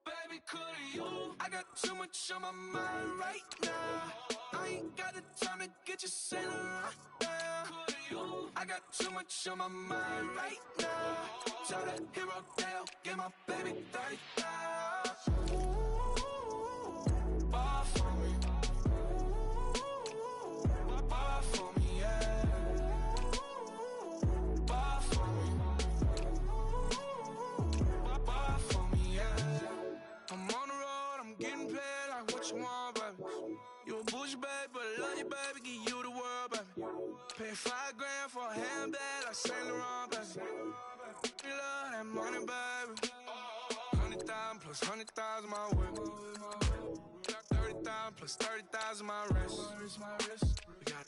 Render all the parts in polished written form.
Baby, could you? I got too much on my mind right now. I ain't got the time to get you sailing right now. Could you? I got too much on my mind right now. Tell that hero Dale, get my baby 30,000. Bar for me. Bar for me, yeah. Bar for me. Bar for me, yeah. I'm on the road, I'm getting paid like what you want, baby. You a bougie baby, but I love you, baby. Give you the world, baby. Pay $5 for a handbag like Saint Laurent, baby. You love that money, baby. 100,000 plus 100,000 my whip. 30,000 plus 30,000 my wrist. We got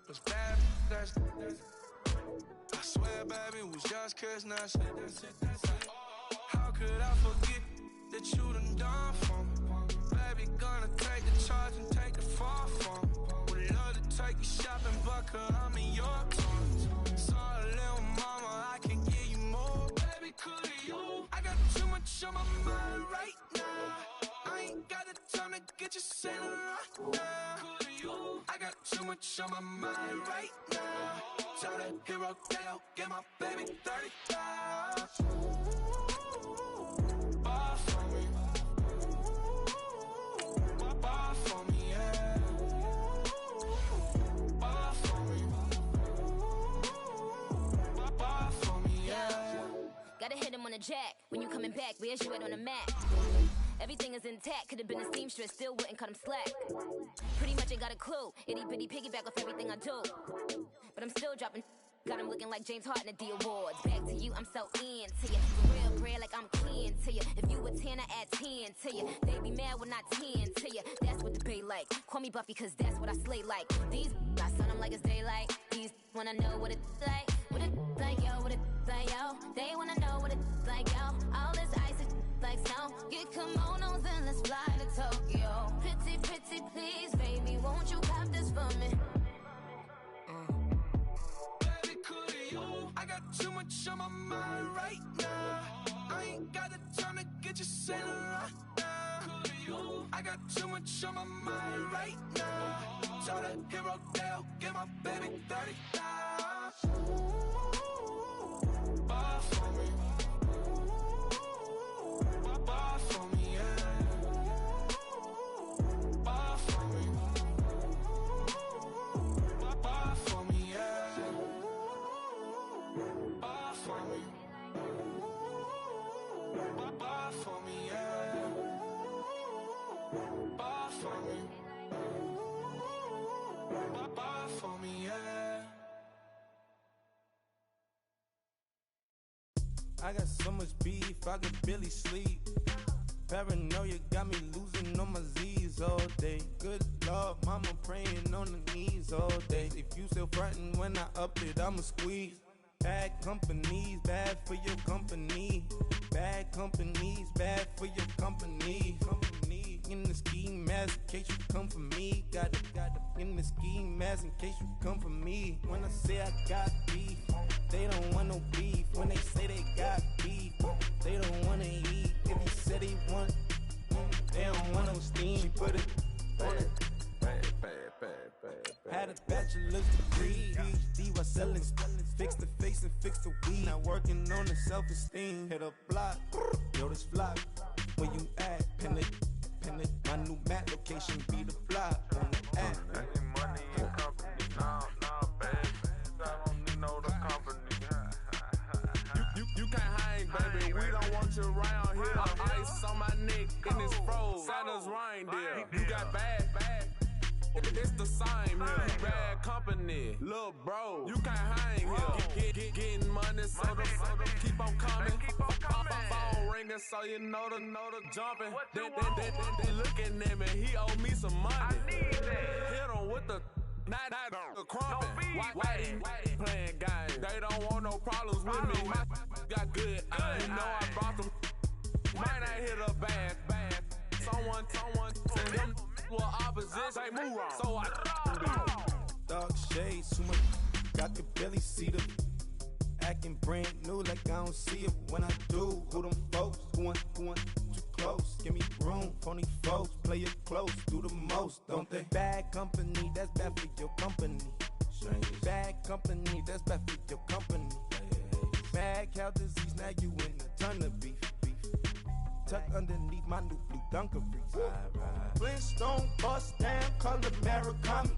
plus bad, that's I swear, baby, it was just kiss, that's it. How could I forget that you done for me? Baby, gonna take the charge and take the fall from me. Would love to take you shopping, but I'm in your town. Sorry, little mama, I can give you more. Baby, could you? I got too much on my mind right now. I ain't got the time to get you sailing right now. Could you? I got too much on my mind right now. Tell that hero Dale, get my baby 30,000. Bar for me. Bar for me, yeah. Bar for me. Bar for me, yeah. Gotta hit him on the jack. When you coming back, where's you at on the map? Everything is intact, could've been a seamstress, still wouldn't cut him slack. Pretty much ain't got a clue, itty bitty piggyback off everything I do. But I'm still dropping, got him looking like James Harden at the awards. Back to you, I'm so into you, for real bread like I'm kin to you. If you a 10, I add 10 to you. They be mad when I 10 to you, that's what the bay like. Call me Buffy cause that's what I slay like. These, I sun them like it's daylight. These wanna know what it's like. What it like, yo, what it like, yo. They wanna know what it's like, yo. All this ice is like snow. Get kimonos and let's fly to Tokyo. Pretty, pretty, please, baby, won't you cop this for me? Baby, could you? I got too much on my mind right now. I ain't got the time to get you sailing right now. Could you? I got too much on my mind right now. Tell that hero Dale, get my baby 30,000. Bar for me. Bar for me, yeah. Bar for me. Bar for me, yeah. Bar for me. Bar for me, yeah. Bar for me. Bar for me, yeah. I got so much beef, I could barely sleep. Paranoia got me losing on my Z's all day. Good Lord, mama praying on the knees all day. If you still frontin' when I up it, I'ma squeeze. Bad companies, bad for your company. Bad companies, bad for your company. Company in the ski mask in case you come for me. Got it in the ski mask in case you come for me. When I say I got beef, they don't want no beef. When they say they got beef, they don't wanna eat. If you said they want, they don't want no steam. She put it on it. Had a bachelor's degree, PhD while selling. Fix the face and fix the weed. Now working on the self-esteem. Hit a block, yo this flock. Where you at? Pin it. My new map location be the block on the app. Money and company, no, baby. I don't need no the company. You can't hang, baby. We don't want you around here. Ice on my neck in this froze. Santa's reindeer. You got bad. It's the same here. Bad company, little bro. You can't hang here. Getting money, so the keep on coming. Phone ringing, so you know the jumping. They looking at me. He owe me some money. I need that. Hit him with the not the crumping. Why they playing games? They don't want no problems with me. My got good. I know I brought them. Might not hit a bad. Someone them were opposition. They move wrong. So I dark shades too much. I could barely see them. acting brand new like I don't see it when I do. Who them folks? Who want too close? Give me room, phony folks, play it close, do the most, don't they? Bad company, that's bad for your company. Bad company, that's bad for your company. Mad cow disease, now you in a ton of beef. Tuck underneath my new blue Dunkaroos. Flintstone, bust down, color Murakami.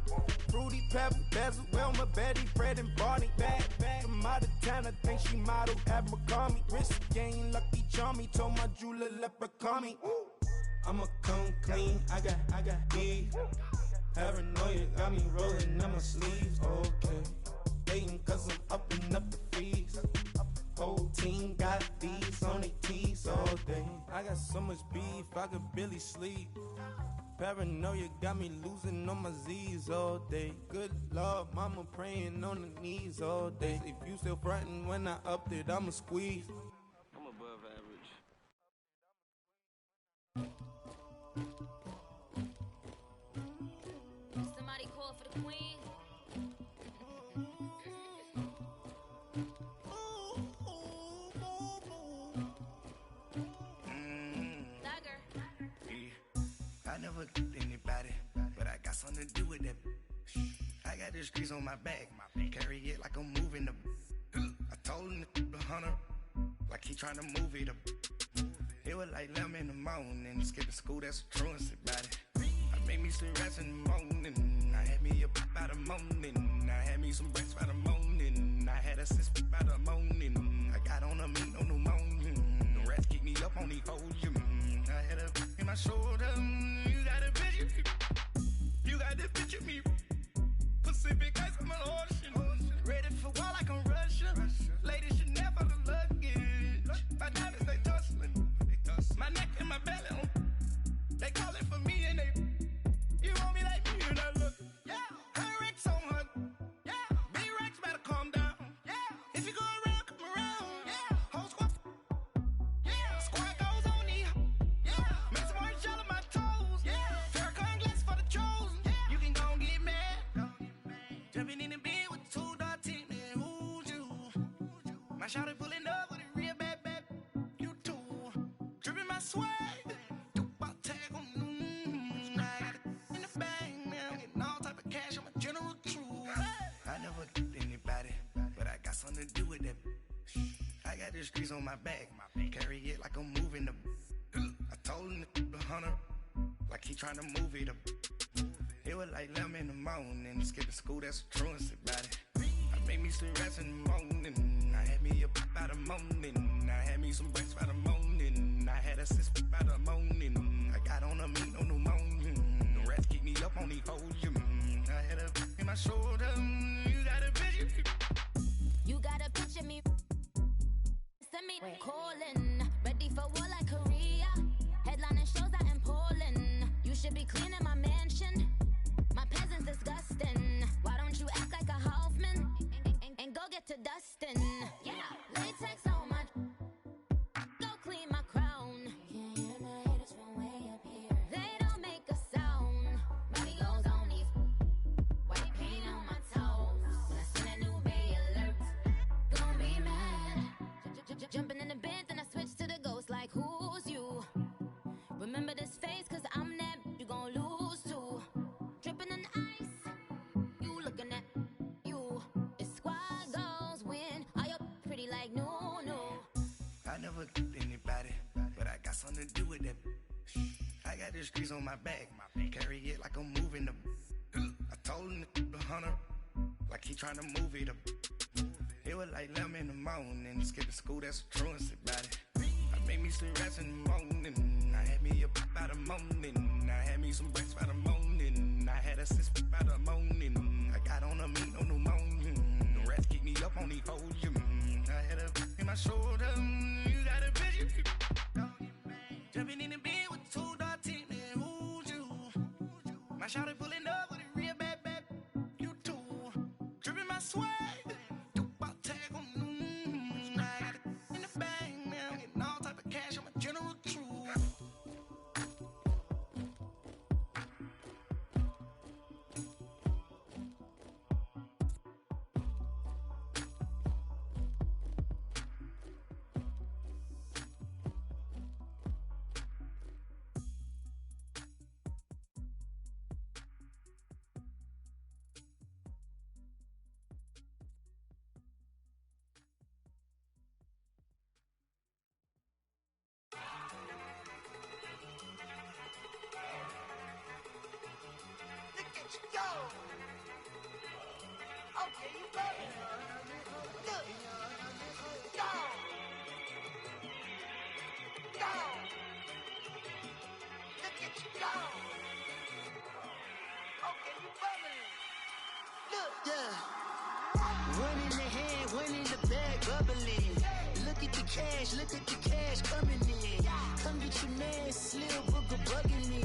Fruity Pebble, Basil, Wilma, Betty, Fred, and Barney. Bad from out of town, I think she modeled at McCarmy. Wrist game, Lucky Charmy, told my jeweler leprechaun. I'ma come clean, I got E. Paranoia got me rolling on my sleeves, okay. Hating cause I'm upping up the fees. Whole team got these on their tees all day. I got so much beef, I could barely sleep. Paranoia got me losing on my Z's all day. Good Lord, mama praying on the knees all day. If you still frontin' when I upped it, I'ma squeeze. I'm above average. Somebody call for the queen. I never anybody, but I got something to do with that. I got the streets on my back, carry it like I'm moving the. I told him the hunter, like he trying to move it up. It was like 11 in the morning, skipping school, that's a truancy about it. I made me sleep rest in the morning, I had me up by the morning, I had me some breaks by the morning, I had a sis by the morning, I got on a meat on the morning, the rats keep me up on the podium, I had a in my shoulder, you got a picture, you got the picture me, Pacific ice on my ocean, ready for war like I'm Russia, ladies should never the luggage, my diamonds they tussling, my neck and my belly, they calling for me and they, you want me like me and I look, yeah, her Rex on her, yeah, B-Rex better calm down, yeah, if you go around, come around, yeah, whole squad, yeah, squad goes on the, yeah, make some orange gel on my toes, yeah, Farrakhan glass for the chosen, yeah, you can go and get mad, jumping in the bed with 2 dark teeth, man, who's you, my shawty pulling up with a real bad, you too, dripping my swag, something to do with that. I got the streets on my back, carry it like I'm moving the. I told him the hunter, like he trying to move it up. It was like 11 in the morning, skipping school, that's a truancy about it. I made me sleep rest in the morning, I had me up by the morning, I had me some breaks by the morning, I had a sis by the morning, I got on a meat on the morning, the rats keep me up on the podium, I had a in my shoulder, you got a picture. You gotta picture me. Send me calling. Ready for war like Korea. Headlining shows out in Poland. You should be cleaning my mansion. My peasants disgusting. Why don't you act like a Hoffman? And go get to dustin'. Yeah, latex on my. Go clean my crown. Can't hear my haters from way up here. They don't make a sound. Money goes on these. White paint on my toes. When I see that new Bay alert. Gonna be mad. Jumping in the bed, then I switch to the ghost like who's you? Remember this face, cause I'm that you gon' lose too. Dripping in ice, you looking at you. It's squad goals win. Are you pretty like no? I never anybody, but I got something to do with that. I got the streets on my back, carry it like I'm moving the. I told him the hunter, like he trying to move it up. It was like 11 in the morning, skipping school, that's a truancy about it. I made me sleep rest in the morning, I had me up by the morning, I had me some breaks by the morning, I had a sis by the morning, I got on a meat on the morning, the rats keep me up on the podium, I had a in my shoulder, you got a picture, jumping in the bed with 2 dark teeth, man, who's you? My shawty pulling up with a real bad, you too, dripping my swag. at you go. Okay, you better. Look. Go. Go. Look at you go. Okay, you bubbling. Look, yeah. One in the hand, one in the bag, bubbling. Look at the cash coming in. Come get your man, Slim Booker bugging me.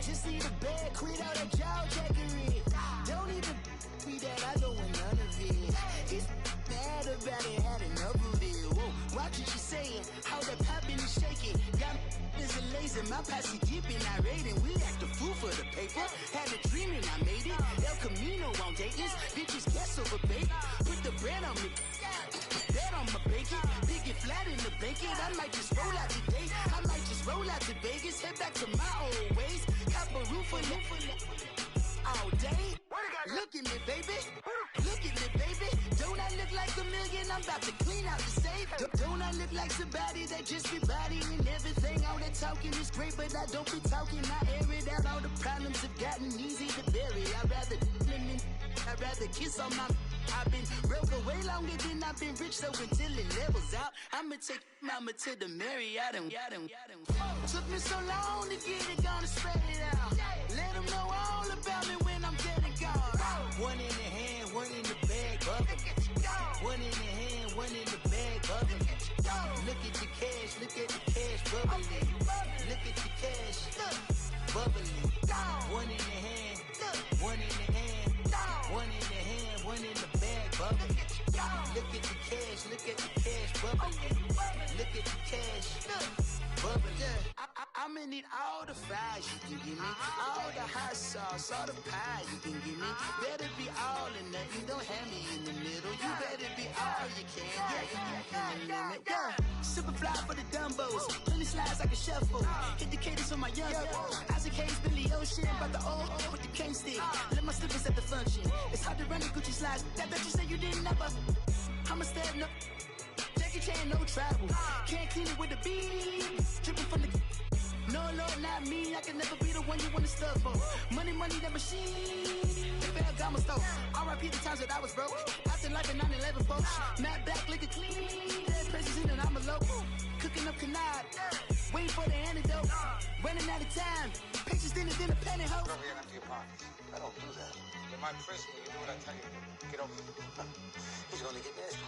Just need a bag, quit all that jaw jackery. Don't even be that, I don't want none of it. It's bad about it, had enough of it. Whoa, watch what you saying, how that poppin' and shaking. Got is a laser, my posse dipping, I raiding. We act a fool for the paper. Had a dream and I made it. El Camino on Dayton's, bitches guess over bait. Put the bread on me, bet on my bacon. Big and flat in the blanket. I might just roll out today. I might just roll out to Vegas. Head back to my old ways. Cop a roof for all day. Look at me, baby. Look at me, baby. Don't I look like a million? I'm about to clean out the safe. Don't I look like somebody that just be bodying everything? All that talking is great, but I don't be talking. I air it out. All the problems have gotten easy to bury. I'd rather kiss on my. I've been broke way longer than I've been rich, so until it levels out, I'ma take mama to the Marriott and took me so long to get it, gonna spread it out. Let them know all about me when I'm dead and gone. One in the hand, one in the bag, bubbling. One in the hand, one in the bag, bubbling. Look at the cash, bubbling. Look at the cash, bubbling. One in the hand, one in the hand, one in the hand, one in the bag, bubbling. Look at the cash, bubbling. Look at the cash, bubbling. I'm gonna need all the fries you can give me, all the hot sauce, all the pie you can give me. Better be all or nothing, don't have me in the middle. You better be all you can, yeah. Super fly for the Dumbos, plenty slides like a shuffle. Hit the cadence on my young Isaac Hayes, Billy Ocean, about the old with the cane stick. Let my slippers at the function. It's hard to run the Gucci slides. That you say you didn't never. I'ma step no. Jackie Chan, no travel. Can't clean it with the beat. Dripping from the. No, Lord, not me. I can never be the one you wanna stuff for. Money, that machine. The bell got my stove. R.I.P. the times that I was broke. After like a 9/11 folks. Matte black, liquor clean. Dead president and I'm a local. Cooking up canard. Waiting for the antidote. Running out of time. Patience thinner than a penny hoe. Over here and empty your pockets. I don't do that. In my prison, you do what I tell you to. Get over here. He's gonna get nasty.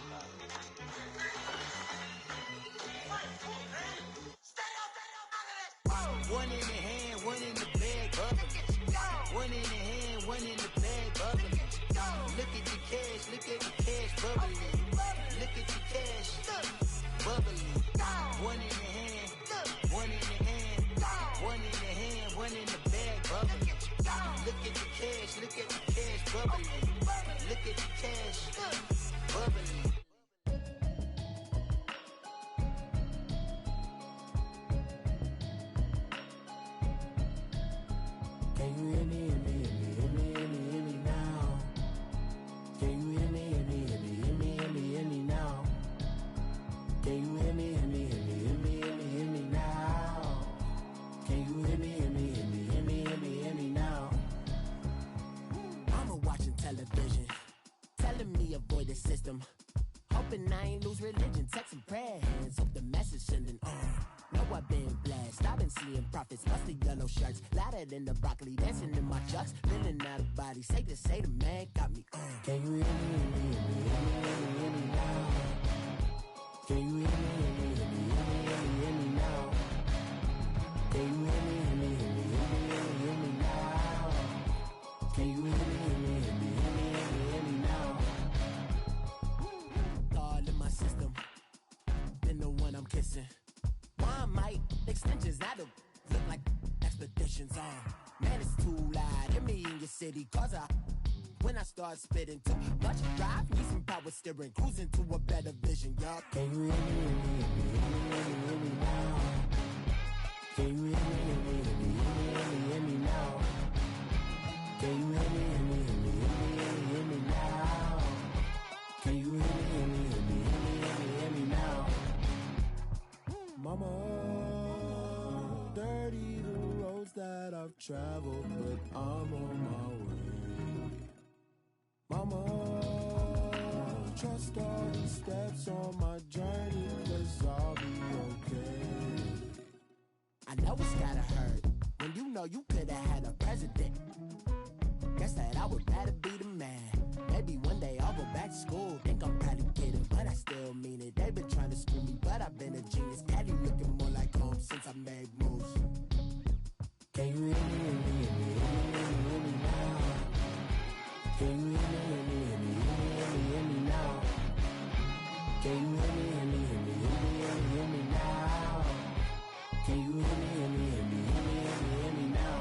One in the hand, one in the bag, bubbling. One in the hand, one in the bag, bubbling. Look at the cash, bubbling. Look at the cash, bubbling. One in the hand, one in the hand, one in the hand, one in the bag, bubbling. Look at the cash, bubbling. Look at the cash, bubbling. Can you hear me, hear me now? Can you hear me, hear me now? Can you hear me, hear me now? Can you hear me, hear me now? Mama watching television, telling me avoid the system. Hoping I ain't lose religion, texting prayer hands, hope the message sending on. Know I've been blessed, I've been seeing prophets, mostly yellow shirts, louder than the broccoli, dancing in my chucks, feeling out of body, say the man got me on. Can you hear me now? Can you hear me now? Can you hear me now? Can you hear me now? All in my system, then the one I'm kissing. One might extensions that'll look like expeditions on. Man, it's too loud. Hear me in your city, cause when I start spitting too much drive, need some power steering, cruising to a better vision, y'all. Can you hear me now? Can you hear me now? Can you hear me now? Can you hear me now? Mama, dirty the roads that I've traveled, but I'm on my way. trust all these steps on my journey, 'cause I'll be okay. I know it's gotta hurt when you know you could've had a president. Guess that I would rather be the man. Maybe one day I'll go back to school. Think I'm probably kidding, but I still mean it. They've been trying to screw me, but I've been a genius. Caddy looking more like home since I made moves. Can you hear me, hear me, hear me, hear me now? Can you hear me, hear me, hear me, hear me now? Can you hear me, hear me, hear me, hear me now? Can you hear me, hear me, hear me, hear me now?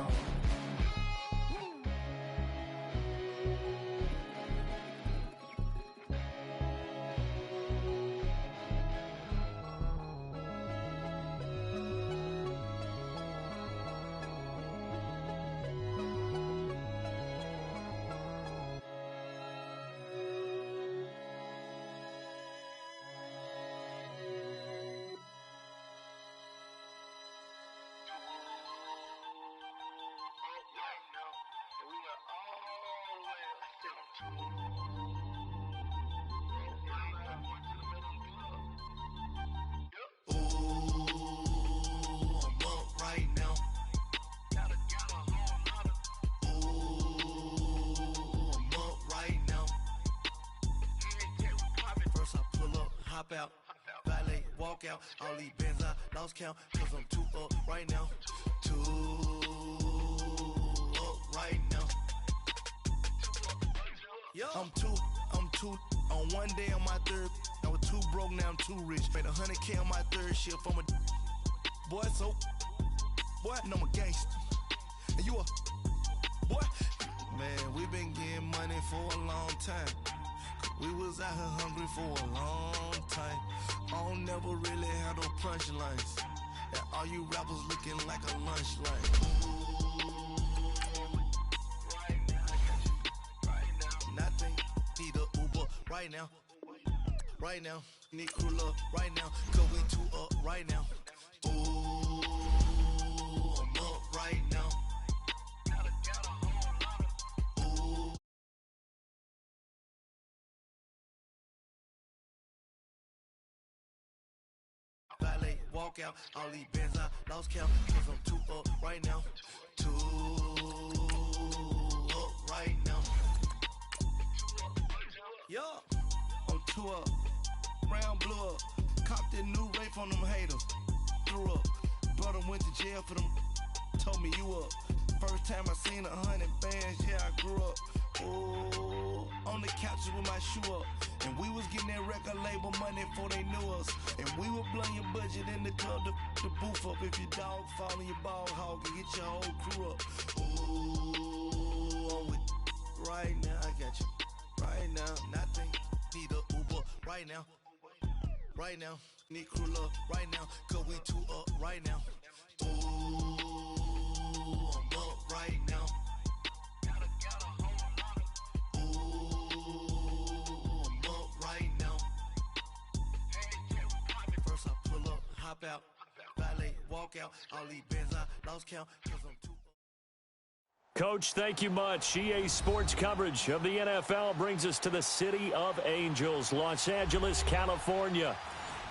Out, valet, walk out, all these bands I lost count, 'cause I'm too up right now, too up right now. Yo. I'm too on one day on my third, I was too broke, now I'm too rich, made 100K on my third shift, I'm a boy, so, boy, and I'm a gangster, and you a, boy, man, we been getting money for a long time. We was out here hungry for a long time. I don't never really have no punchlines. And all you rappers looking like a lunch line. Nothing, need a Uber right now. Right now, need crew love right now. 'Cause we too up right now. Ooh, I'm up right now. Valet, walk out, all these bands I lost count, 'cause I'm too up right now, too up right now. Yo, I'm too up, round blew up, copped that new rape on them haters, threw up, brother went to jail for them, told me you up, first time I seen 100 bands, yeah I grew up, ooh, on the couches with my shoe up. And we was getting that record label money before they knew us. And we were blowing your budget in the club to boof up. If your dog fall in your ball hog and get your whole crew up. Ooh, I'm with right now, I got you. Right now, nothing, need a Uber right now. Right now, need crew love right now. 'Cause we too up right now. Ooh, I'm up right now. Hop out, valet, walk out, all these bands I lost count, 'cause I'm too. Coach, thank you much. EA Sports coverage of the NFL brings us to the City of Angels, Los Angeles, California.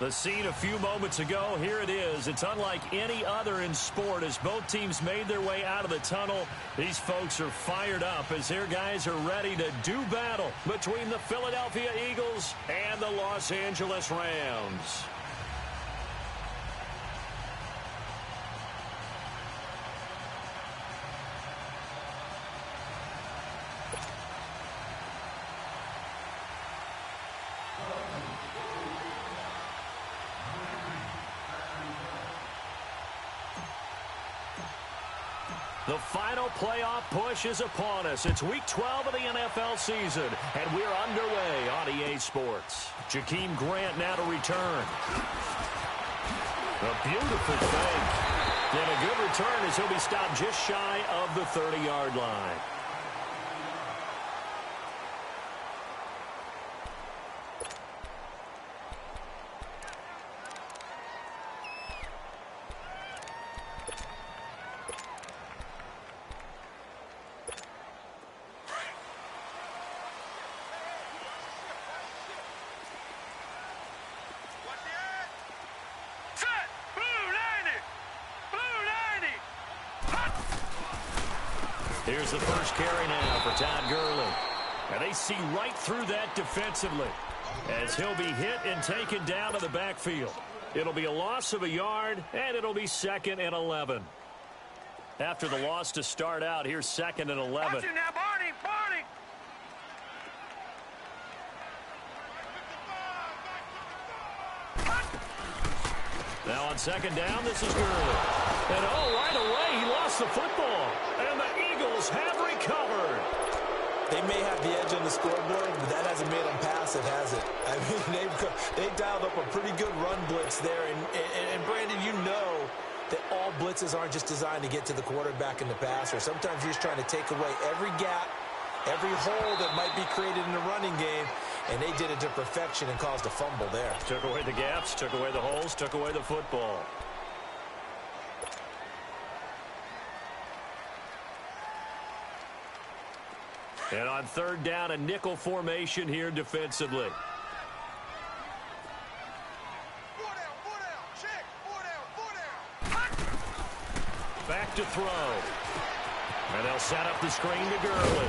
The scene a few moments ago, here it is. It's unlike any other in sport as both teams made their way out of the tunnel. These folks are fired up as their guys are ready to do battle between the Philadelphia Eagles and the Los Angeles Rams. The final playoff push is upon us. It's week 12 of the NFL season, and we're underway on EA Sports. Jakeem Grant now to return. A beautiful fake. And a good return as he'll be stopped just shy of the 30-yard line. Here's the first carry now for Todd Gurley. And they see right through that defensively as he'll be hit and taken down to the backfield. It'll be a loss of a yard, and it'll be 2nd and 11. After the loss to start out, here's 2nd and 11. Watch it now, Barney, Barney. Now on 2nd down, this is Gurley. And right away, he lost the football. And the Eagles have recovered. They may have the edge on the scoreboard, but that hasn't made them pass it, has it? I mean, they dialed up a pretty good run blitz there. And Brandon, you know that all blitzes aren't just designed to get to the quarterback in the passer. Sometimes you're just trying to take away every gap, every hole that might be created in the running game, and they did it to perfection and caused a fumble there. Took away the gaps, took away the holes, took away the football. And on 3rd down, a nickel formation here defensively. Back to throw. And they'll set up the screen to Gurley.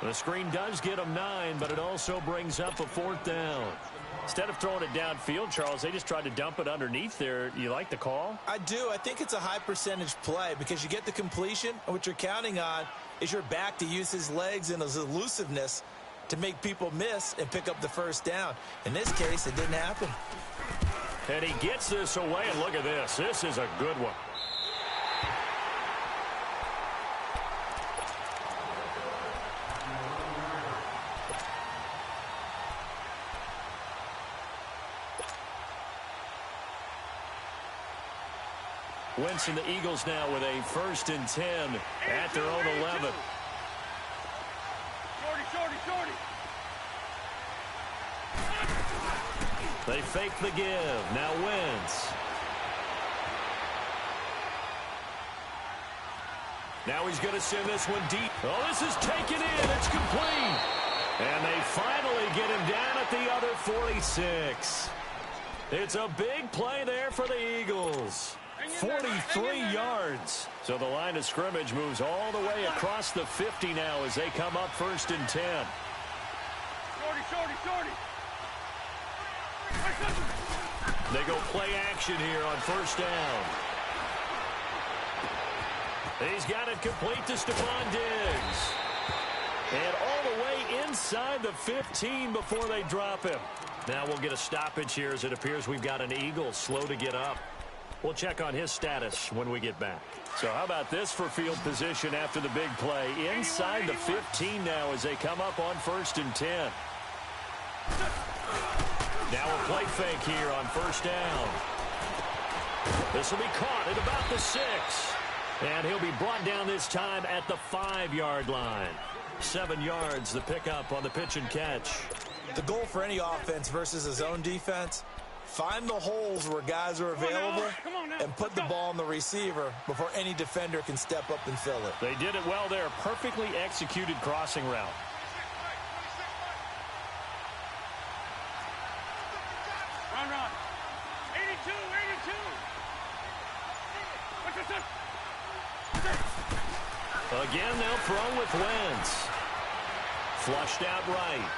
The screen does get him 9, but it also brings up a 4th down. Instead of throwing it downfield, Charles, they just tried to dump it underneath there. You like the call? I do. I think it's a high percentage play because you get the completion, and what you're counting on is your back to use his legs and his elusiveness to make people miss and pick up the 1st down. In this case, it didn't happen. And he gets this away, and look at this. This is a good one. Wentz and the Eagles now with a 1st and 10 at their own 11. Shorty. They fake the give. Now Wentz. Now he's going to send this one deep. Oh, this is taken in. It's complete. And they finally get him down at the other 46. It's a big play there for the Eagles. 43 yards. So the line of scrimmage moves all the way across the 50 now as they come up 1st and 10. Shorty. They go play action here on 1st down. He's got it complete to Stephon Diggs. And all the way inside the 15 before they drop him. Now we'll get a stoppage here as it appears we've got an Eagle slow to get up. We'll check on his status when we get back. So how about this for field position after the big play? Inside the 15 now as they come up on 1st and 10. Now a play fake here on 1st down. This will be caught at about the 6. And he'll be brought down this time at the 5-yard line. 7 yards, the pickup on the pitch and catch. The goal for any offense versus a zone defense, find the holes where guys are available and put the ball on the receiver before any defender can step up and fill it. They did it well there. Perfectly executed crossing route. Run. 82. Again, they'll throw with Wentz. Flushed out right.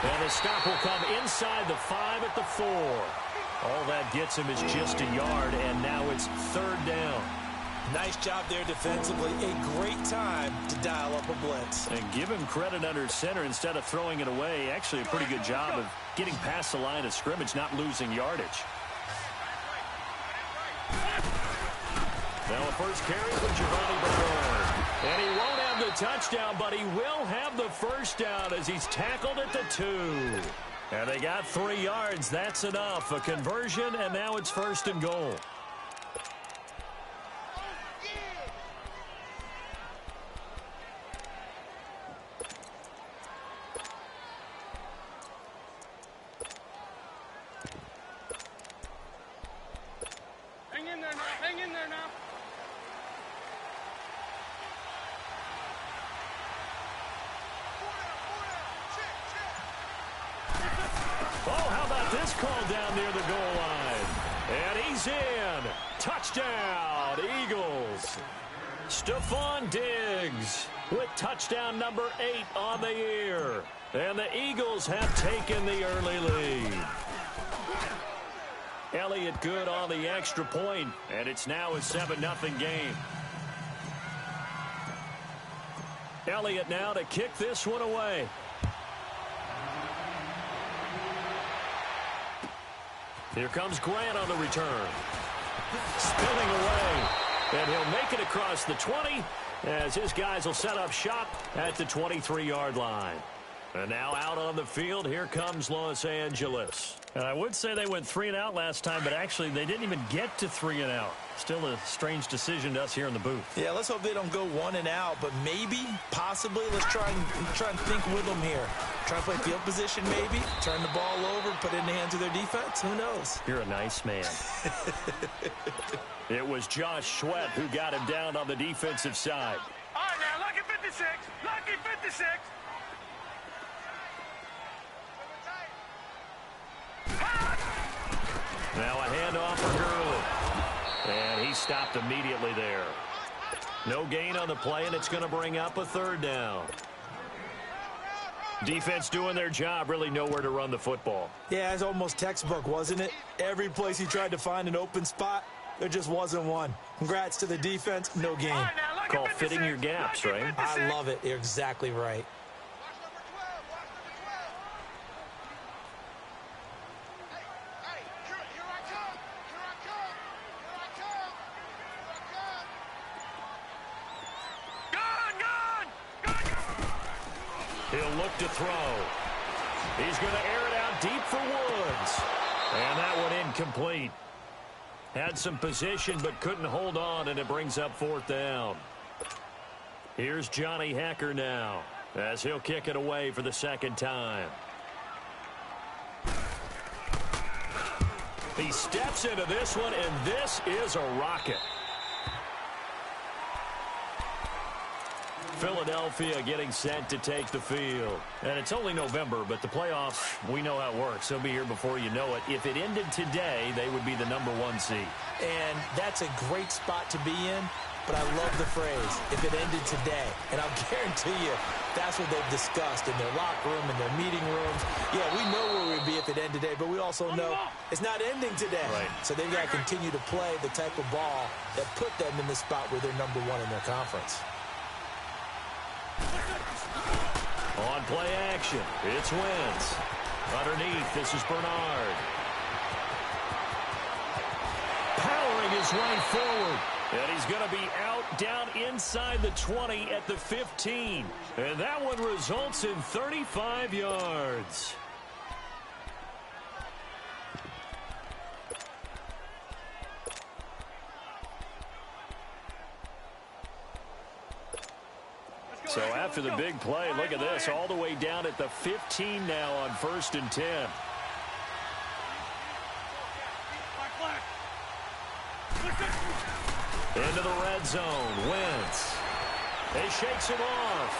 And the stop will come inside the 5 at the 4. All that gets him is just a yard, and now it's 3rd down. Nice job there defensively. A great time to dial up a blitz. And give him credit under center instead of throwing it away. Actually a pretty good job of getting past the line of scrimmage, not losing yardage. Now a first carry for Giovanni Bernard. And he won't have the touchdown, but he will have the 1st down as he's tackled at the 2. And they got 3 yards. That's enough. A conversion, and now it's 1st and goal. Hang in there now. Oh, how about this call down near the goal line? And he's in. Touchdown, Eagles. Stephon Diggs with touchdown number 8 on the year. And the Eagles have taken the early lead. Elliott good on the extra point, and it's now a 7-0 game. Elliott now to kick this one away. Here comes Grant on the return. Spinning away. And he'll make it across the 20 as his guys will set up shop at the 23-yard line. And now out on the field, here comes Los Angeles. And I would say they went 3 and out last time, but actually they didn't even get to 3 and out. Still a strange decision to us here in the booth. Yeah, let's hope they don't go 1 and out, but maybe, possibly, let's try and think with them here. Try and play field position maybe, turn the ball over, put it in the hands of their defense. Who knows? You're a nice man. It was Josh Sweat who got him down on the defensive side. All right, now, lucky 56. Lucky 56. Now a handoff for Gurley. And he stopped immediately there. No gain on the play, and it's going to bring up a 3rd down. Defense doing their job, really nowhere to run the football. Yeah, it's almost textbook, wasn't it? Every place he tried to find an open spot, there just wasn't one. Congrats to the defense, no gain. Right, now, Call fitting your gaps, right? I love it. You're exactly right. He'll look to throw. He's going to air it out deep for Woods. And that one incomplete. Had some position but couldn't hold on, and it brings up 4th down. Here's Johnny Hekker now as he'll kick it away for the 2nd time. He steps into this one, and this is a rocket. Philadelphia getting set to take the field. And it's only November, but the playoffs, we know how it works. They'll be here before you know it. If it ended today, they would be the number 1 seed. And that's a great spot to be in, but I love the phrase, if it ended today. And I'll guarantee you, that's what they've discussed in their locker room, in their meeting rooms. Yeah, we know where we'd be if it ended today, but we also know it's not ending today. Right. So they've got to continue to play the type of ball that put them in the spot where they're number 1 in their conference. On play action, it's Wentz. Underneath, this is Bernard. Powering his way forward. And he's going to be out down inside the 20 at the 15. And that one results in 35 yards. So after the big play, look at this, all the way down at the 15 now on 1st and 10. Into the red zone, Wentz. He shakes him off.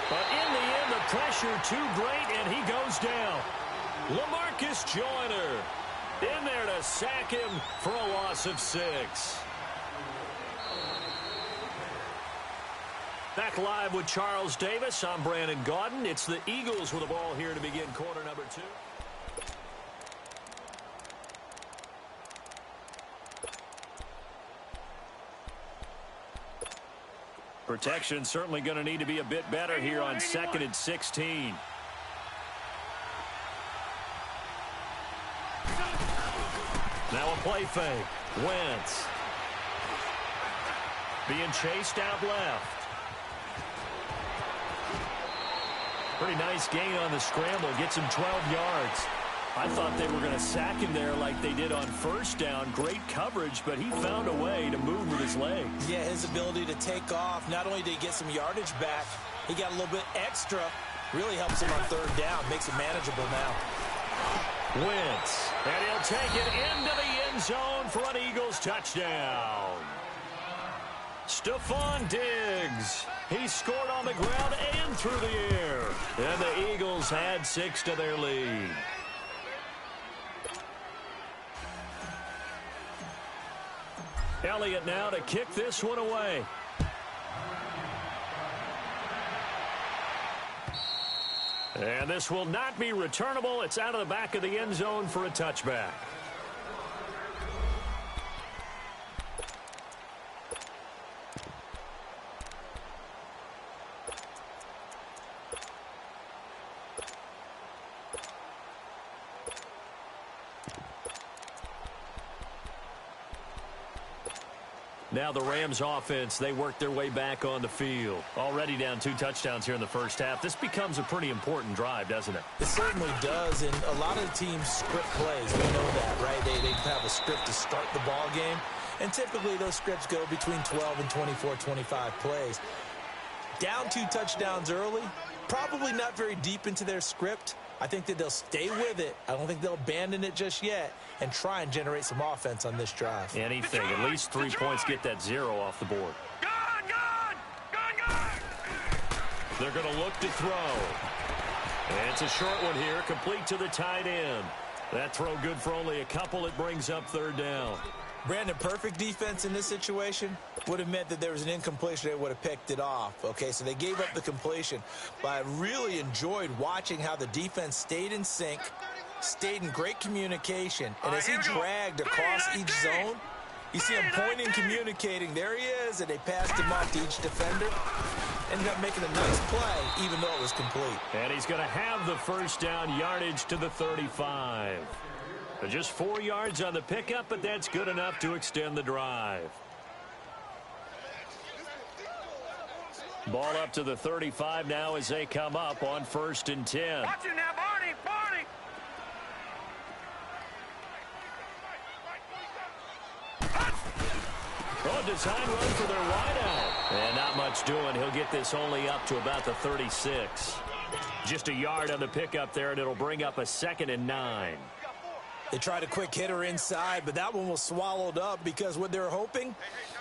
But in the end, the pressure too great, and he goes down. LaMarcus Joyner in there to sack him for a loss of 6. Back live with Charles Davis. I'm Brandon Gaudin. It's the Eagles with the ball here to begin quarter number 2. Protection certainly going to need to be a bit better here on 2nd and 16. Now a play fake. Wentz. Being chased out left. Pretty nice gain on the scramble. Gets him 12 yards. I thought they were going to sack him there like they did on 1st down. Great coverage, but he found a way to move with his legs. Yeah, his ability to take off. Not only did he get some yardage back, he got a little bit extra. Really helps him on 3rd down. Makes it manageable now. Wentz. And he'll take it into the end zone for an Eagles touchdown. Stephon Diggs. He scored on the ground and through the air. And the Eagles had 6 to their lead. Elliott now to kick this one away. And this will not be returnable. It's out of the back of the end zone for a touchback. Now the Rams offense, they work their way back on the field. Already down 2 touchdowns here in the first half. This becomes a pretty important drive, doesn't it? It certainly does, and a lot of the teams script plays. We know that, right? They have a script to start the ball game, and typically those scripts go between 12 and 24, 25 plays. Down 2 touchdowns early, probably not very deep into their script. I think that they'll stay with it. I don't think they'll abandon it just yet and try and generate some offense on this drive. Anything. At least 3 points get that 0 off the board. They're going to look to throw. And it's a short one here, complete to the tight end. That throw good for only a couple. It brings up 3rd down. Brandon, perfect defense in this situation would have meant that there was an incompletion. They would have picked it off. Okay, so they gave up the completion. But I really enjoyed watching how the defense stayed in sync, stayed in great communication. And as he dragged across each zone, you see him pointing, communicating. There he is, and they passed him off to each defender. Ended up making a nice play, even though it was complete. And he's going to have the 1st down yardage to the 35. Just 4 yards on the pickup, but that's good enough to extend the drive. Ball up to the 35 now as they come up on 1st and 10. Watch it now, Barney! Oh, design run for their wideout. And not much doing. He'll get this only up to about the 36. Just a yard on the pickup there, and it'll bring up a 2nd and 9. They tried a quick hitter inside, but that one was swallowed up because what they're hoping,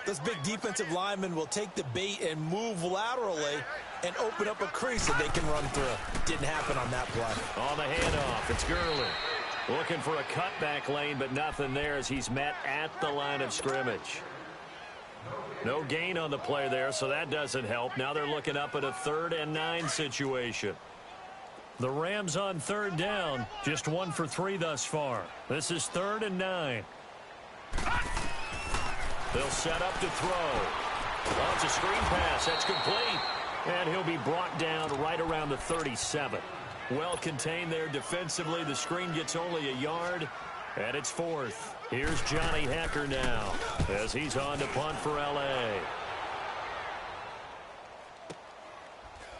this big defensive lineman will take the bait and move laterally and open up a crease that they can run through. Didn't happen on that play. On the handoff, it's Gurley. Looking for a cutback lane, but nothing there as he's met at the line of scrimmage. No gain on the play there, so that doesn't help. Now they're looking up at a 3rd and 9 situation. The Rams on 3rd down, just 1 for 3 thus far. This is 3rd and 9. They'll set up to throw. Oh, it's a screen pass. That's complete. And he'll be brought down right around the 37. Well contained there defensively. The screen gets only a yard, and it's 4th. Here's Johnny Hecker now as he's on to punt for L.A.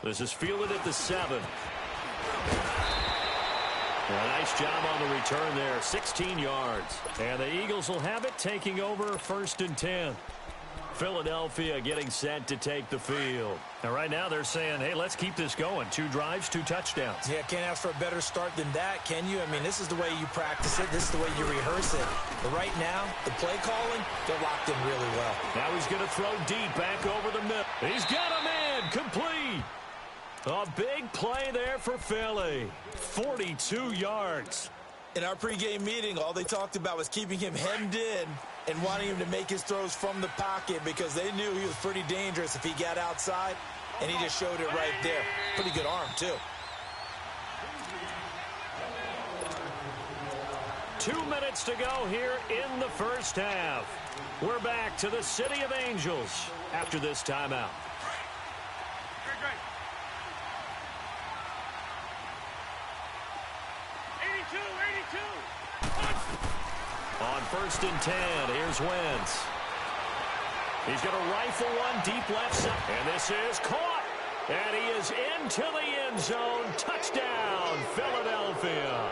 This is fielded at the 7. A nice job on the return there, 16 yards. And the Eagles will have it, taking over 1st and 10. Philadelphia getting set to take the field. And right now they're saying, hey, let's keep this going. 2 drives, 2 touchdowns. Yeah, can't ask for a better start than that, can you? I mean, this is the way you practice it. This is the way you rehearse it. But right now, the play calling, they're locked in really well. Now he's going to throw deep back over the middle. He's got a man, complete. A big play there for Philly. 42 yards. In our pregame meeting, all they talked about was keeping him hemmed in and wanting him to make his throws from the pocket because they knew he was pretty dangerous if he got outside, and he just showed it right there. Pretty good arm, too. 2 minutes to go here in the first half. We're back to the City of Angels after this timeout. On 1st and 10, here's Wentz. He's going to rifle one deep left side. And this is caught. And he is into the end zone. Touchdown, Philadelphia.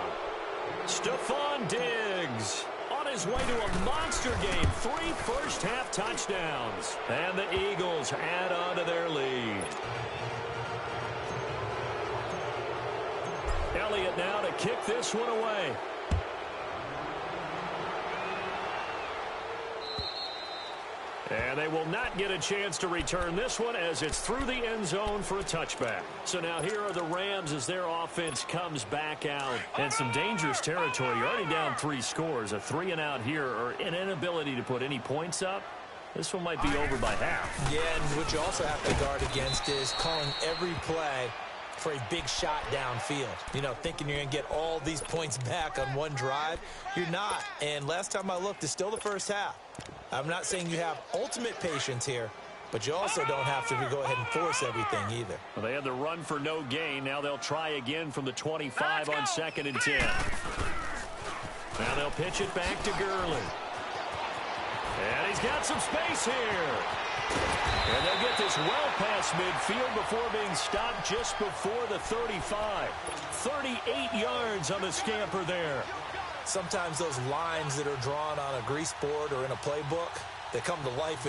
Stephon Diggs on his way to a monster game. 3 first-half touchdowns. And the Eagles add on to their lead. Elliott now to kick this one away. And they will not get a chance to return this one as it's through the end zone for a touchback. So now here are the Rams as their offense comes back out. And some dangerous territory. You're already down 3 scores. A 3-and-out here or an inability to put any points up This one might be over by half. Yeah, and what you also have to guard against is calling every play for a big shot downfield. You know, thinking you're going to get all these points back on one drive. You're not. And last time I looked, it's still the first half. I'm not saying you have ultimate patience here, but you also don't have to go ahead and force everything either. Well, they had the run for no gain. Now they'll try again from the 25 on 2nd and 10. Now they'll pitch it back to Gurley. And he's got some space here. And they'll get this well past midfield before being stopped just before the 35. 38 yards on the scamper there. Sometimes those lines that are drawn on a grease board or in a playbook, they come to life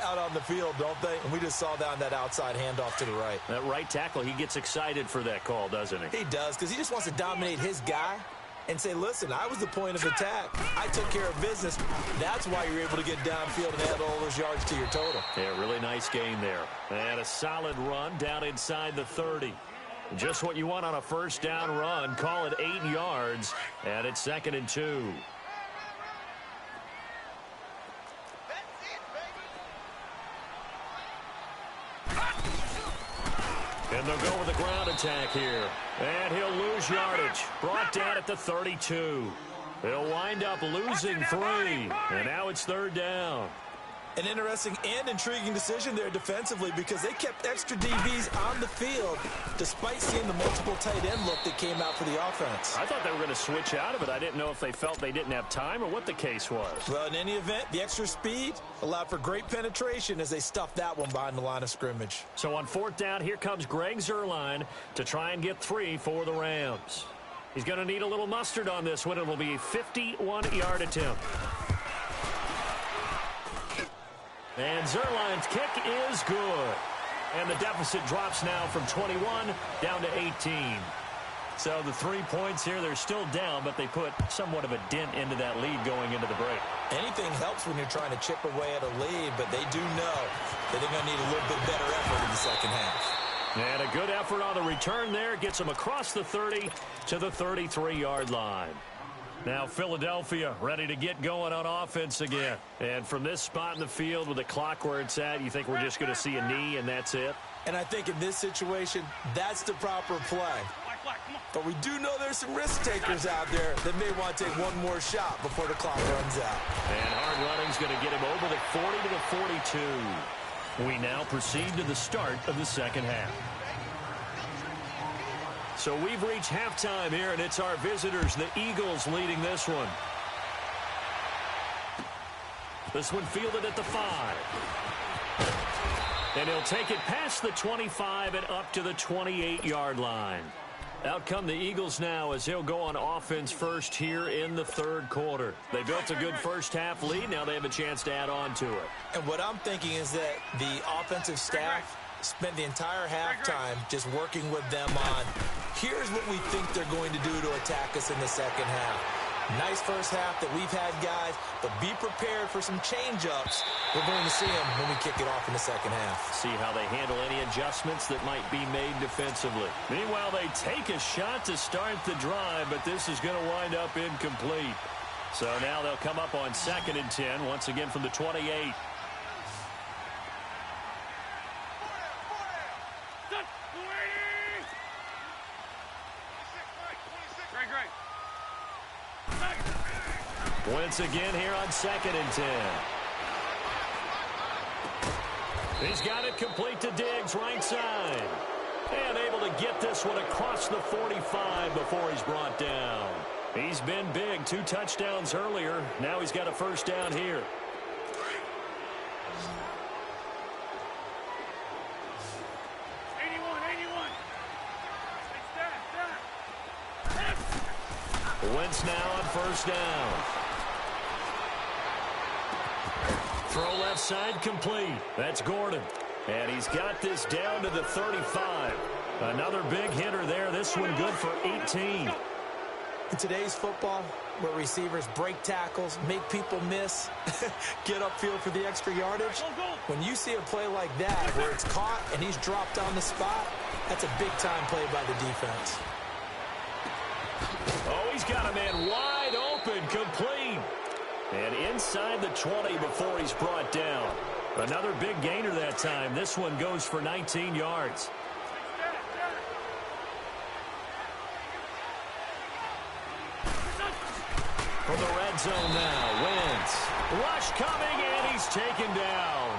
out on the field, don't they? And we just saw that on that outside handoff to the right. That right tackle, he gets excited for that call, doesn't he? He does, because he just wants to dominate his guy and say, listen, I was the point of attack. I took care of business. That's why you're able to get downfield and add all those yards to your total. Yeah, really nice gain there. And a solid run down inside the 30. Just what you want on a first down run. Call it 8 yards. And it's 2nd and 2. And they'll go with a ground attack here. And he'll lose yardage. Brought down at the 32. He'll wind up losing 3. And now it's 3rd down. An interesting and intriguing decision there defensively because they kept extra DBs on the field despite seeing the multiple tight end look that came out for the offense. I thought they were going to switch out of it. I didn't know if they felt they didn't have time or what the case was. Well, in any event, the extra speed allowed for great penetration as they stuffed that one behind the line of scrimmage. So on 4th down, here comes Greg Zuerlein to try and get 3 for the Rams. He's going to need a little mustard on this one. It will be a 51-yard attempt. And Zuerlein's kick is good. And the deficit drops now from 21 down to 18. So the 3 points here, they're still down, but they put somewhat of a dent into that lead going into the break. Anything helps when you're trying to chip away at a lead, but they do know that they're going to need a little bit better effort in the second half. And a good effort on the return there. Gets them across the 30 to the 33-yard line. Now Philadelphia ready to get going on offense again. And from this spot in the field with the clock where it's at, you think we're just going to see a knee and that's it? And I think in this situation, that's the proper play. But we do know there's some risk takers out there that may want to take one more shot before the clock runs out. And hard running's going to get him over the 40 to the 42. We now proceed to the start of the second half. So we've reached halftime here, and it's our visitors, the Eagles, leading this one. This one fielded at the 5. And he'll take it past the 25 and up to the 28-yard line. Out come the Eagles now as he'll go on offense first here in the 3rd quarter. They built a good first half lead. Now they have a chance to add on to it. And what I'm thinking is that the offensive staff spent the entire halftime just working with them on, here's what we think they're going to do to attack us in the second half. Nice first half that we've had, guys, but be prepared for some change-ups. We're going to see them when we kick it off in the second half. See how they handle any adjustments that might be made defensively. Meanwhile, they take a shot to start the drive, but this is going to wind up incomplete. So now they'll come up on 2nd and 10, once again from the 28. Once again here on 2nd and 10. He's got it complete to Diggs, right side. And able to get this one across the 45 before he's brought down. He's been big, 2 touchdowns earlier. Now he's got a first down here. Wentz now on first down. Throw left side complete. That's Gordon. And he's got this down to the 35. Another big hitter there. This one good for 18. In today's football, where receivers break tackles, make people miss, get upfield for the extra yardage, when you see a play like that where it's caught and he's dropped on the spot, that's a big-time play by the defense. Oh, he's got a man wide open, complete. And And inside the 20 before he's brought down. Another big gainer that time. This one goes for 19 yards. From the red zone now, Wentz. Rush coming, and he's taken down.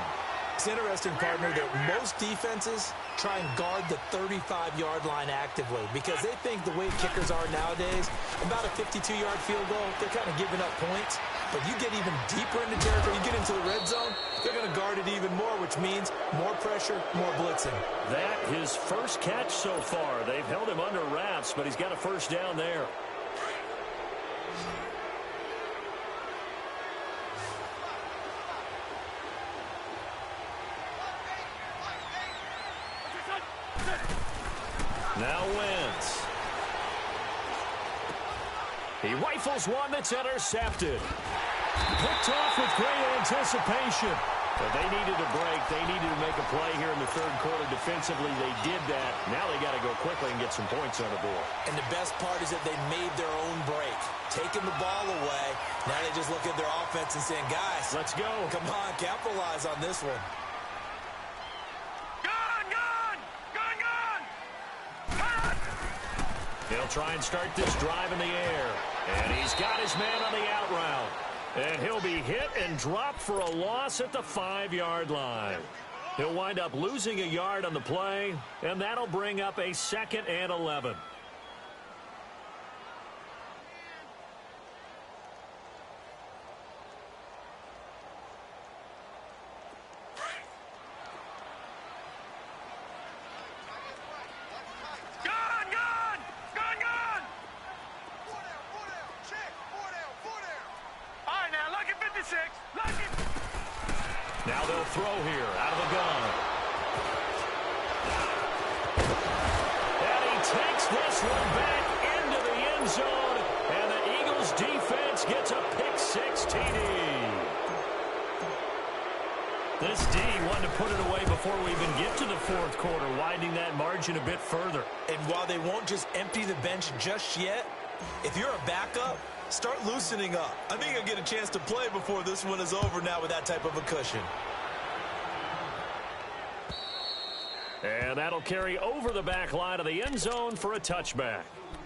It's interesting, partner, that most defenses try and guard the 35-yard line actively because they think the way kickers are nowadays, about a 52-yard field goal, they're kind of giving up points. But you get even deeper into territory, you get into the red zone, they're going to guard it even more, which means more pressure, more blitzing. That his first catch so far. They've held him under wraps, but he's got a first down there. Now Wentz. He rifles one that's intercepted. Picked off with great anticipation. But they needed a break. They needed to make a play here in the third quarter defensively. They did that. Now they got to go quickly and get some points on the board. And the best part is that they made their own break. Taking the ball away. Now they just look at their offense and saying, guys, let's go. Come on, capitalize on this one. He'll try and start this drive in the air. And he's got his man on the out route. And he'll be hit and dropped for a loss at the 5-yard line. He'll wind up losing a yard on the play, and that'll bring up a 2nd and 11. Now they'll throw here out of the gun. And he takes this one back into the end zone. And the Eagles defense gets a pick-6 TD. This D wanted to put it away before we even get to the fourth quarter, widening that margin a bit further. And while they won't just empty the bench just yet, if you're a backup, start loosening up. I think you'll get a chance to play before this one is over now with that type of a cushion. And that'll carry over the back line of the end zone for a touchback.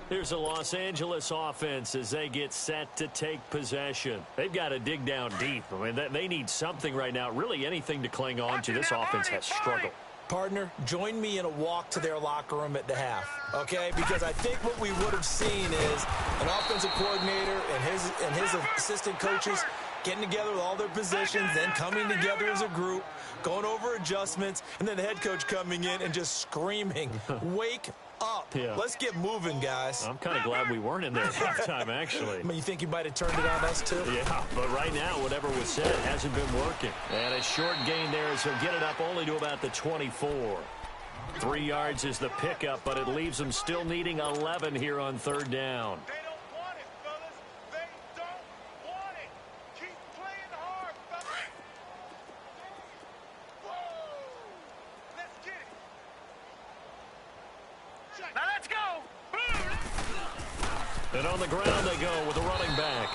Here's the Los Angeles offense as they get set to take possession. They've got to dig down deep. I mean, they need something right now, really anything to cling on to. This offense has struggled. Partner, join me in a walk to their locker room at the half, okay? Because I think what we would have seen is an offensive coordinator and his assistant coaches getting together with all their positions, then coming together as a group, going over adjustments, and then the head coach coming in and just screaming, wake up. Yeah. Let's get moving, guys. I'm kind of glad we weren't in there at halftime, actually. I mean, you think he might have turned it on us, too? Yeah, but right now, whatever was said, it hasn't been working. And a short gain there as he'll get it up only to about the 24. 3 yards is the pickup, but it leaves them still needing 11 here on third down. They don't want it, fellas. They don't want it. Keep playing hard, fellas. Whoa! Let's get it. Now let's go. And on the ground they go with a running back.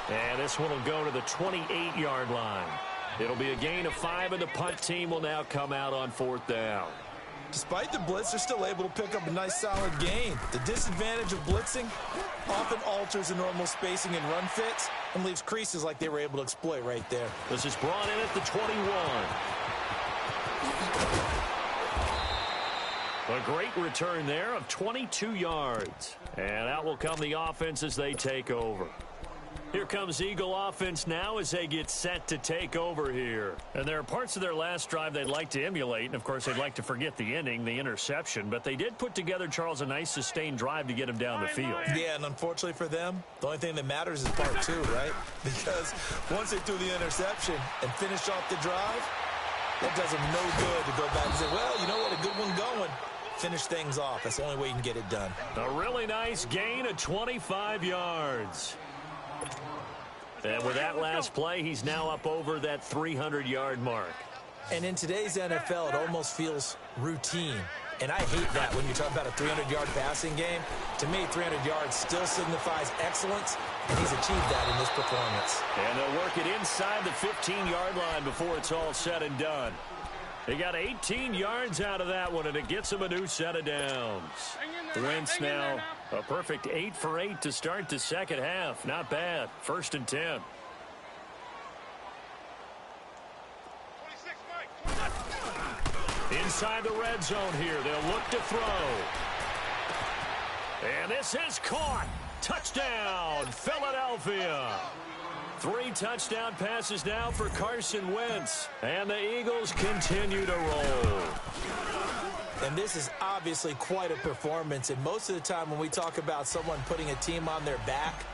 And this one will go to the 28-yard line. It'll be a gain of 5, and the punt team will now come out on fourth down. Despite the blitz, they're still able to pick up a nice solid gain. The disadvantage of blitzing often alters the normal spacing and run fits and leaves creases like they were able to exploit right there. This is brought in at the 21. A great return there of 22 yards. And out will come the offense as they take over. Here comes Eagle offense now as they get set to take over here. And there are parts of their last drive they'd like to emulate. And, of course, they'd like to forget the ending, the interception. But they did put together, Charles, a nice sustained drive to get him down the field. Yeah, and unfortunately for them, the only thing that matters is part 2, right? Because once they threw the interception and finished off the drive, that does them no good to go back and say, well, you know what, a good one going. Finish things off. That's the only way you can get it done. A really nice gain of 25 yards. And with that last play, he's now up over that 300-yard mark. And in today's NFL, it almost feels routine. And I hate that when you talk about a 300-yard passing game. To me, 300 yards still signifies excellence, and he's achieved that in this performance. And they'll work it inside the 15-yard line before it's all said and done. They got 18 yards out of that one, and it gets them a new set of downs. Wentz now a perfect 8 for 8 to start the second half. Not bad. 1st and 10. Inside the red zone here. They'll look to throw. And this is caught. Touchdown, Philadelphia. 3 touchdown passes now for Carson Wentz. And the Eagles continue to roll. And this is obviously quite a performance. And most of the time when we talk about someone putting a team on their back,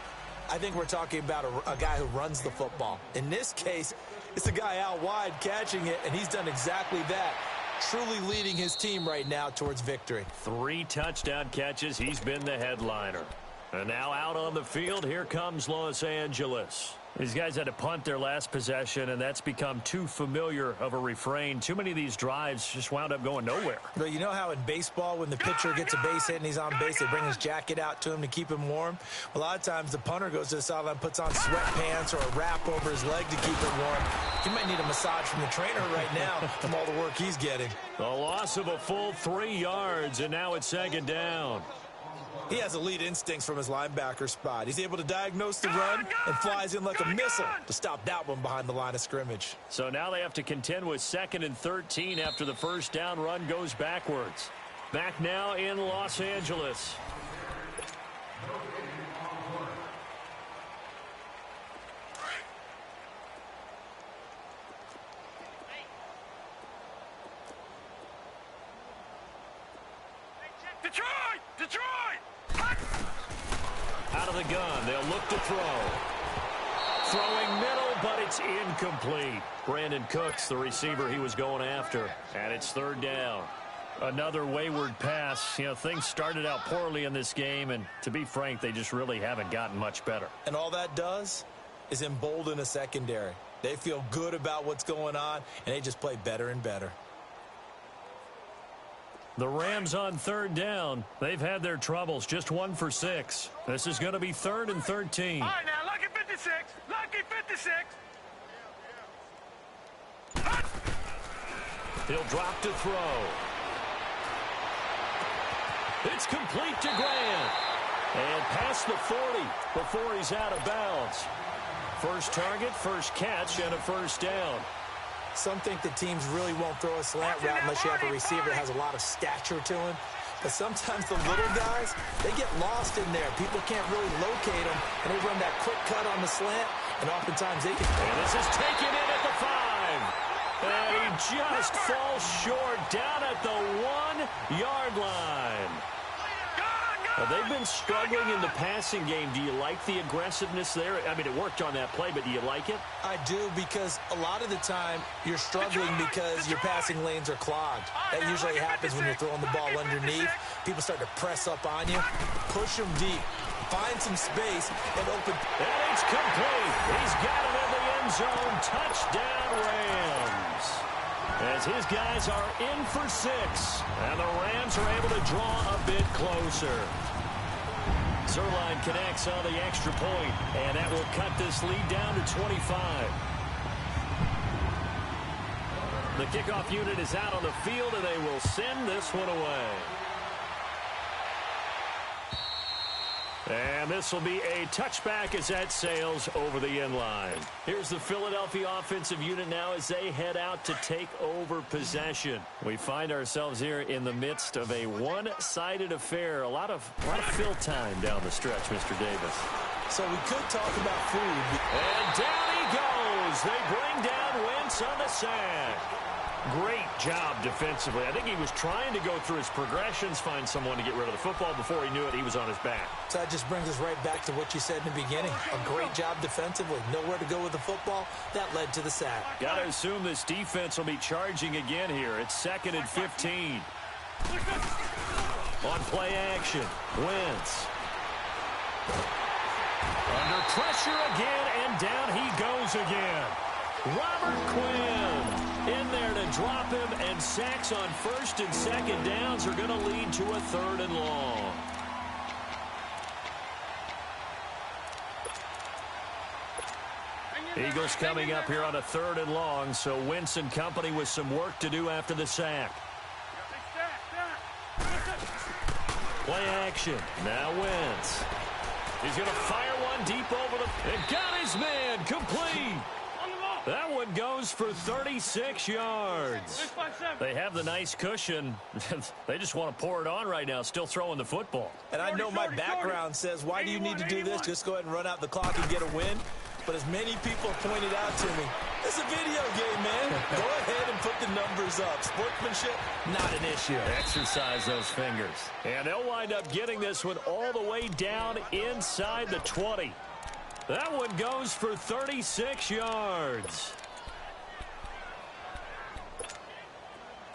I think we're talking about a guy who runs the football. In this case, it's a guy out wide catching it, and he's done exactly that. Truly leading his team right now towards victory. 3 touchdown catches. He's been the headliner. And now out on the field, here comes Los Angeles. These guys had to punt their last possession, and that's become too familiar of a refrain. Too many of these drives just wound up going nowhere. But you know how in baseball, when the pitcher gets a base hit and he's on base, they bring his jacket out to him to keep him warm? A lot of times the punter goes to the sideline, puts on sweatpants or a wrap over his leg to keep it warm. He might need a massage from the trainer right now from all the work he's getting. The loss of a full 3 yards, and now it's 2nd down. He has elite instincts from his linebacker spot. He's able to diagnose the run and flies in like a missile to stop that one behind the line of scrimmage. So now they have to contend with 2nd and 13 after the first down run goes backwards. Back now in Los Angeles. Detroit! Out of the gun, they'll look to throw. Throwing middle, but it's incomplete. Brandon Cooks, the receiver he was going after. And it's 3rd down. Another wayward pass. You know, things started out poorly in this game, and to be frank, they just really haven't gotten much better. And all that does is embolden a secondary. They feel good about what's going on, and they just play better and better. The Rams on 3rd down. They've had their troubles. Just 1 for 6. This is going to be 3rd and 13. All right, now, lucky 56. Lucky 56. He'll drop to throw. It's complete to Grant. And past the 40 before he's out of bounds. First target, first catch, and a 1st down. Some think the teams really won't throw a slant route unless you have a receiver that has a lot of stature to him. But sometimes the little guys, they get lost in there. People can't really locate them, and they run that quick cut on the slant, and oftentimes they can... And this is taken in at the 5. And he just falls short down at the 1-yard line. They've been struggling in the passing game. Do you like the aggressiveness there? I mean, it worked on that play, but do you like it? I do, because a lot of the time you're struggling because your passing lanes are clogged. That usually happens when you're throwing the ball underneath. People start to press up on you. Push them deep. Find some space and open. And it's complete. He's got it in the end zone. Touchdown, Rams. As his guys are in for 6. And the Rams are able to draw a bit closer. Zerline connects on the extra point, and that will cut this lead down to 25. The kickoff unit is out on the field, and they will send this one away. And this will be a touchback as that sails over the end line. Here's the Philadelphia offensive unit now as they head out to take over possession. We find ourselves here in the midst of a one-sided affair. A lot of fill time down the stretch, Mr. Davis. So we could talk about food. And down he goes. They bring down Wentz on the sack. Great job defensively. I think he was trying to go through his progressions, find someone to get rid of the football. Before he knew it, he was on his back. So that just brings us right back to what you said in the beginning. A great job defensively. Nowhere to go with the football. That led to the sack. Got to assume this defense will be charging again here. It's 2nd and 15. On play action, Wentz. Under pressure again, and down he goes again. Robert Quinn. in there to drop him, and sacks on first and second downs are going to lead to a 3rd and long. Eagles coming up here on a 3rd and long, so Wentz and company with some work to do after the sack. Play action. Now Wentz. He's going to fire one deep over the... And got his man complete. That one goes for 36 yards. They have the nice cushion. They just want to pour it on right now, still throwing the football. And I know my background says, why do you need to do this? Just go ahead and run out the clock and get a win. But as many people have pointed out to me, it's a video game, man. Go ahead and put the numbers up. Sportsmanship, not an issue. Exercise those fingers. And they'll wind up getting this one all the way down inside the 20. That one goes for 36 yards.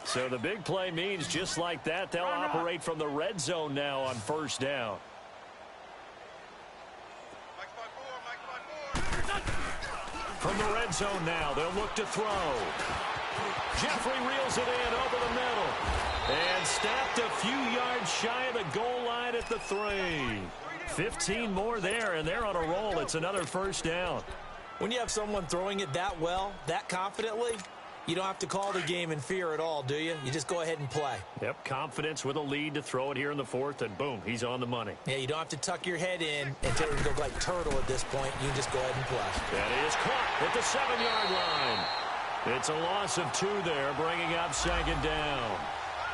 So the big play means just like that, they'll operate from the red zone now on 1st down. From the red zone now, they'll look to throw. Jeffrey reels it in over the middle. And snapped a few yards shy of the goal line at the 3. 15 more there, and they're on a roll. It's another 1st down. When you have someone throwing it that well, that confidently, you don't have to call the game in fear at all, do you? You just go ahead and play. Yep, confidence with a lead to throw it here in the 4th, and boom, he's on the money. Yeah, you don't have to tuck your head in and go like turtle at this point. You can just go ahead and play. That is caught at the 7-yard line. It's a loss of 2 there, bringing up 2nd down.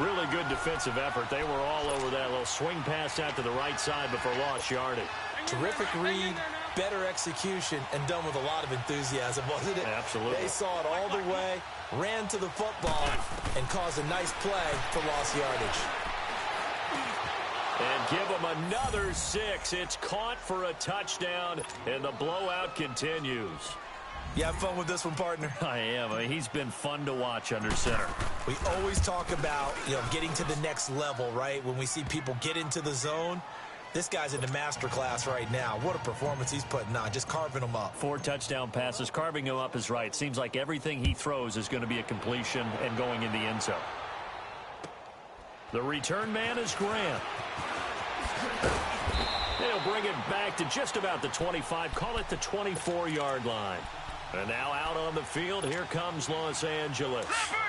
Really good defensive effort. They were all over that little swing pass out to the right side before lost yardage. Terrific read, better execution, and done with a lot of enthusiasm, wasn't it? Absolutely. They saw it all the way, ran to the football, and caused a nice play for lost yardage. And give them another 6. It's caught for a touchdown, and the blowout continues. You have fun with this one, partner? I am. I mean, he's been fun to watch under center. We always talk about, getting to the next level, right? When we see people get into the zone, this guy's in the master class right now. What a performance he's putting on, just carving them up. 4 touchdown passes. Carving him up is right. Seems like everything he throws is going to be a completion and going in the end zone. The return man is Grant. They'll bring it back to just about the 25. Call it the 24-yard line. And now out on the field, here comes Los Angeles.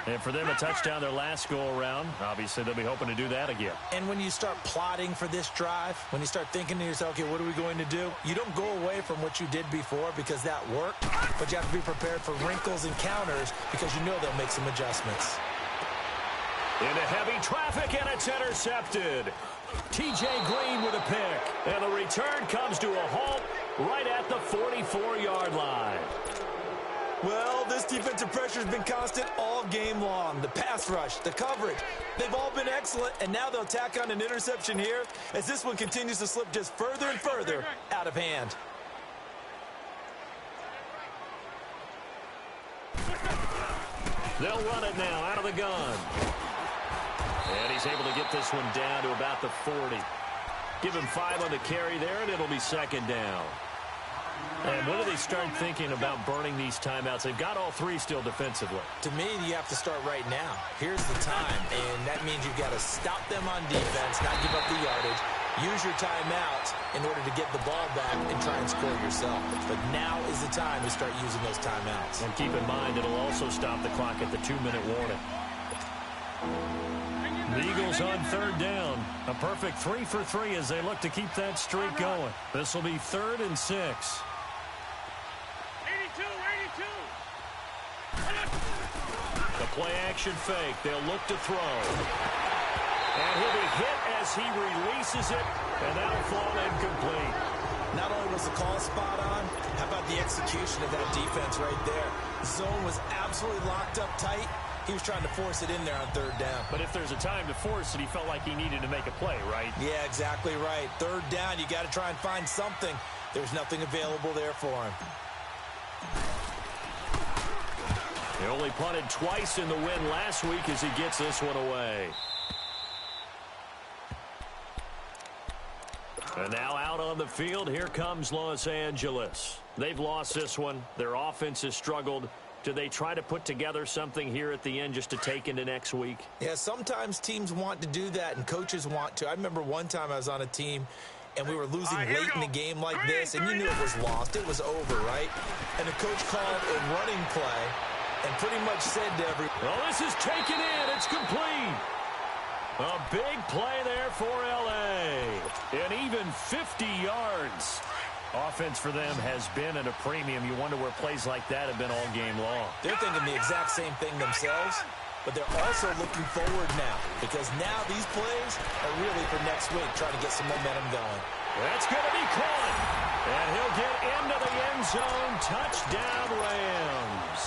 And for them, a touchdown their last go-around. Obviously, they'll be hoping to do that again. And when you start plotting for this drive, when you start thinking to yourself, okay, what are we going to do? You don't go away from what you did before because that worked, but you have to be prepared for wrinkles and counters because you know they'll make some adjustments. Into heavy traffic, and it's intercepted. T.J. Green with a pick. And the return comes to a halt right at the 44-yard line. Well, this defensive pressure has been constant all game long. The pass rush, the coverage, they've all been excellent, and now they'll tack on an interception here as this one continues to slip just further and further out of hand. They'll run it now out of the gun. And he's able to get this one down to about the 40. Give him 5 on the carry there, and it'll be 2nd down. And when do they start thinking about burning these timeouts? They've got all 3 still defensively. To me, you have to start right now. Here's the time, and that means you've got to stop them on defense, not give up the yardage, use your timeouts in order to get the ball back and try and score yourself. But now is the time to start using those timeouts. And keep in mind, it'll also stop the clock at the 2-minute warning. The Eagles on 3rd down. A perfect 3 for 3 as they look to keep that streak going. This will be 3rd and 6. The play-action fake. They'll look to throw. And he'll be hit as he releases it, and that'll fall incomplete. Not only was the call spot on, how about the execution of that defense right there? The zone was absolutely locked up tight. He was trying to force it in there on 3rd down. But if there's a time to force it, he felt like he needed to make a play, right? Yeah, exactly right. 3rd down, you got to try and find something. There's nothing available there for him. He only punted twice in the win last week as he gets this one away. And now out on the field, here comes Los Angeles. They've lost this one. Their offense has struggled. Do they try to put together something here at the end just to take into next week? Yeah, sometimes teams want to do that, and coaches want to. I remember one time I was on a team, and we were losing late in the game like this, and you knew it was lost. It was over, right? And the coach called a running play and pretty much said to everyone, well, this is taken in. It's complete. A big play there for L.A. And even 50 yards. Offense for them has been at a premium. You wonder where plays like that have been all game long. They're thinking the exact same thing themselves, but they're also looking forward now because now these plays are really for next week, trying to get some momentum going. That's going to be caught. And he'll get into the end zone. Touchdown, Rams.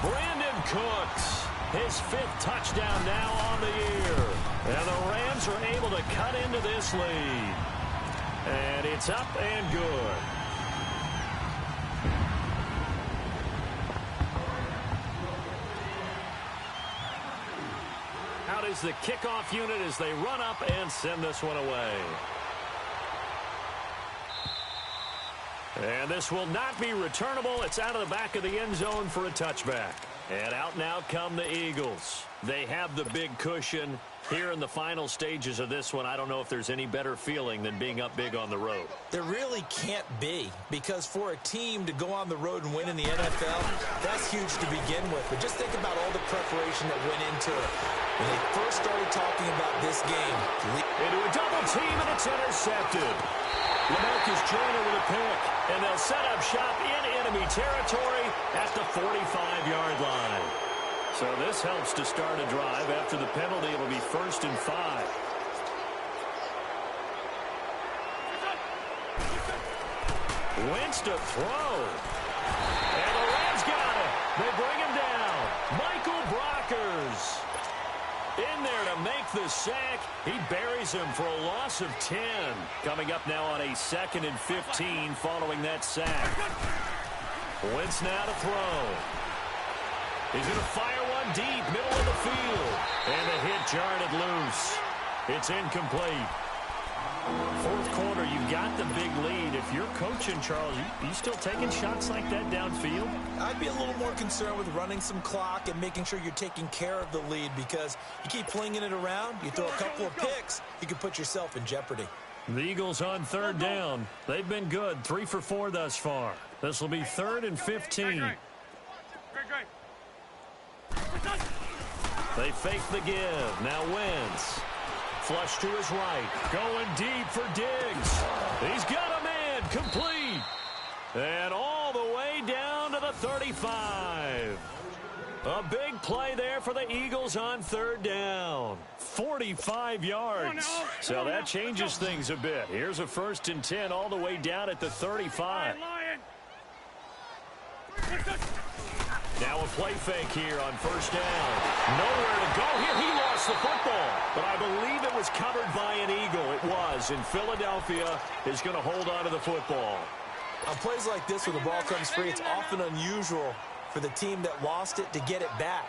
Brandon Cooks, his 5th touchdown now on the year. And the Rams are able to cut into this lead. And it's up and good. Out is the kickoff unit as they run up and send this one away. And this will not be returnable. It's out of the back of the end zone for a touchback. And out now come the Eagles. They have the big cushion. Here in the final stages of this one, I don't know if there's any better feeling than being up big on the road. There really can't be, because for a team to go on the road and win in the NFL, that's huge to begin with. But just think about all the preparation that went into it. When they first started talking about this game. Into a double team, and it's intercepted. LaMarcus Joyner with a pick, and they'll set up shop in enemy territory at the 45-yard line. So this helps to start a drive. After the penalty, it'll be 1st and 5. Wentz to throw. And the Rams got it. They bring him down. Michael Brockers in there to make the sack. He buries him for a loss of 10. Coming up now on a 2nd and 15 following that sack. Wentz now to throw. He's going to fire one deep, middle of the field. And the hit jarred it loose. It's incomplete. 4th quarter, you've got the big lead. If you're coaching, Charles, you still taking shots like that downfield? I'd be a little more concerned with running some clock and making sure you're taking care of the lead, because you keep flinging it around, you throw a couple of picks, you can put yourself in jeopardy. The Eagles on 3rd down. They've been good, 3 for 4 thus far. This will be 3rd and 15. They fake the give. Now Wentz. Flush to his right. Going deep for Diggs. He's got a man. Complete. And all the way down to the 35. A big play there for the Eagles on 3rd down. 45 yards. So that changes things a bit. Here's a 1st and 10 all the way down at the 35. Now a play fake here on 1st down. Nowhere to go here. He lost the football. But I believe it was covered by an Eagle. It was. And Philadelphia is going to hold on to the football. On plays like this, when the ball comes free, it's often unusual for the team that lost it to get it back.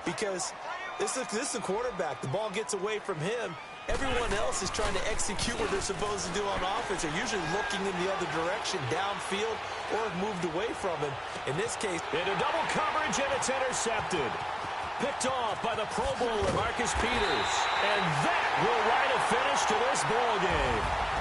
Because this is the quarterback. The ball gets away from him. Everyone else is trying to execute what they're supposed to do on offense. They're usually looking in the other direction, downfield, or have moved away from him. In this case, into double coverage, and it's intercepted. Picked off by the Pro Bowler, Marcus Peters. And that will write a finish to this ball game.